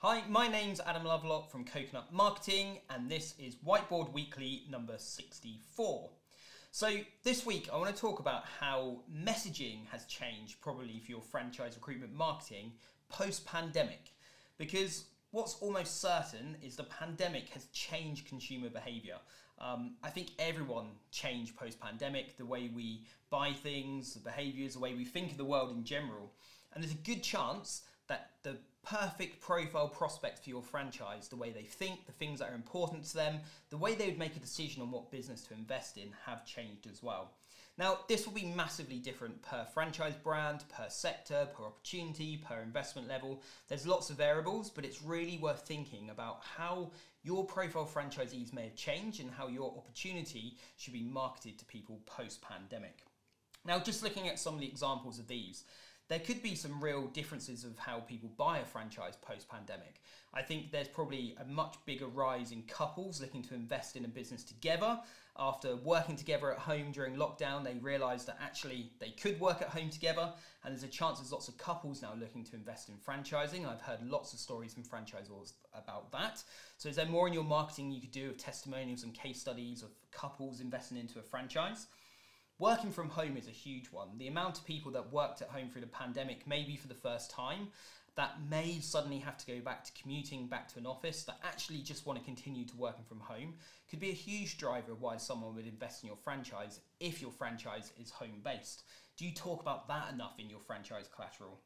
Hi, my name's Adam Lovelock from Coconut Marketing, and this is Whiteboard Weekly number 64. So this week I want to talk about how messaging has changed probably for your franchise recruitment marketing post-pandemic, because what's almost certain is the pandemic has changed consumer behaviour. I think everyone changed post-pandemic, the way we buy things, the behaviours, the way we think of the world in general. And there's a good chance that the perfect profile prospect for your franchise, the way they think, the things that are important to them, the way they would make a decision on what business to invest in have changed as well. Now, this will be massively different per franchise brand, per sector, per opportunity, per investment level. There's lots of variables, but it's really worth thinking about how your profile franchisees may have changed and how your opportunity should be marketed to people post-pandemic. Now, just looking at some of the examples of these, there could be some real differences of how people buy a franchise post-pandemic. I think there's probably a much bigger rise in couples looking to invest in a business together. After working together at home during lockdown, they realised that actually they could work at home together, and there's a chance there's lots of couples now looking to invest in franchising. I've heard lots of stories from franchisors about that. So is there more in your marketing you could do of testimonials and case studies of couples investing into a franchise? Working from home is a huge one. The amount of people that worked at home through the pandemic, maybe for the first time, that may suddenly have to go back to commuting back to an office, that actually just want to continue to working from home, could be a huge driver of why someone would invest in your franchise if your franchise is home-based. Do you talk about that enough in your franchise collateral?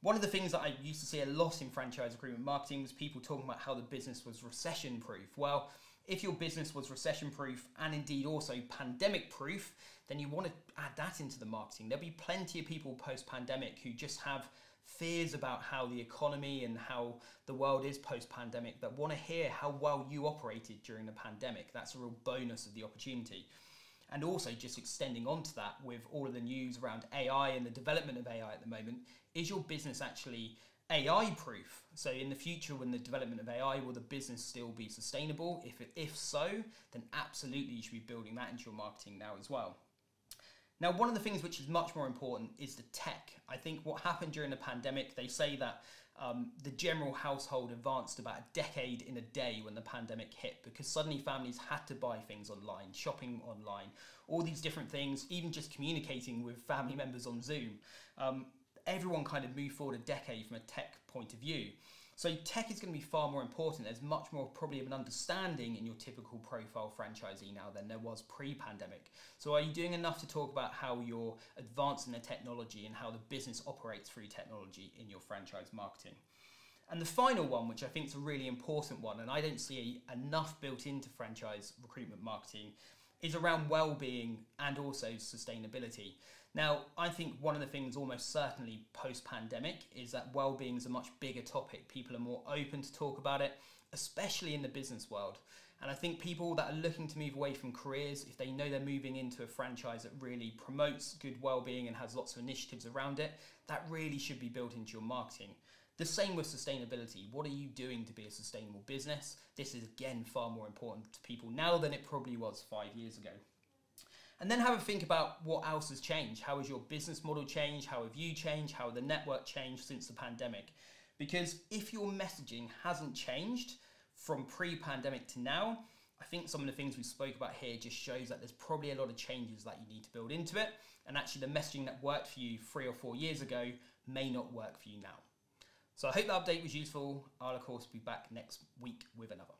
One of the things that I used to see a lot in franchise recruitment marketing was people talking about how the business was recession-proof. Well, if your business was recession-proof and indeed also pandemic-proof, then you want to add that into the marketing. There'll be plenty of people post-pandemic who just have fears about how the economy and how the world is post-pandemic that want to hear how well you operated during the pandemic. That's a real bonus of the opportunity. And also just extending onto that with all of the news around AI and the development of AI at the moment, is your business actually AI proof? So in the future, when the development of AI, will the business still be sustainable? If so, then absolutely you should be building that into your marketing now as well. Now, one of the things which is much more important is the tech. I think what happened during the pandemic, they say that the general household advanced about a decade in a day when the pandemic hit, because suddenly families had to buy things online, shopping online, all these different things, even just communicating with family members on Zoom. Everyone kind of moved forward a decade from a tech point of view. So tech is going to be far more important. There's much more probably of an understanding in your typical profile franchisee now than there was pre-pandemic. So are you doing enough to talk about how you're advancing the technology and how the business operates through technology in your franchise marketing? And the final one, which I think is a really important one, and I don't see enough built into franchise recruitment marketing, is around well-being and also sustainability. Now, I think one of the things almost certainly post-pandemic is that well-being is a much bigger topic. People are more open to talk about it, especially in the business world. And I think people that are looking to move away from careers, if they know they're moving into a franchise that really promotes good well-being and has lots of initiatives around it, that really should be built into your marketing. The same with sustainability. What are you doing to be a sustainable business? This is again far more important to people now than it probably was 5 years ago. And then have a think about what else has changed. How has your business model changed? How have you changed? How have the network changed since the pandemic? Because if your messaging hasn't changed from pre-pandemic to now, I think some of the things we spoke about here just shows that there's probably a lot of changes that you need to build into it. And actually the messaging that worked for you 3 or 4 years ago may not work for you now. So I hope that update was useful. I'll of course be back next week with another.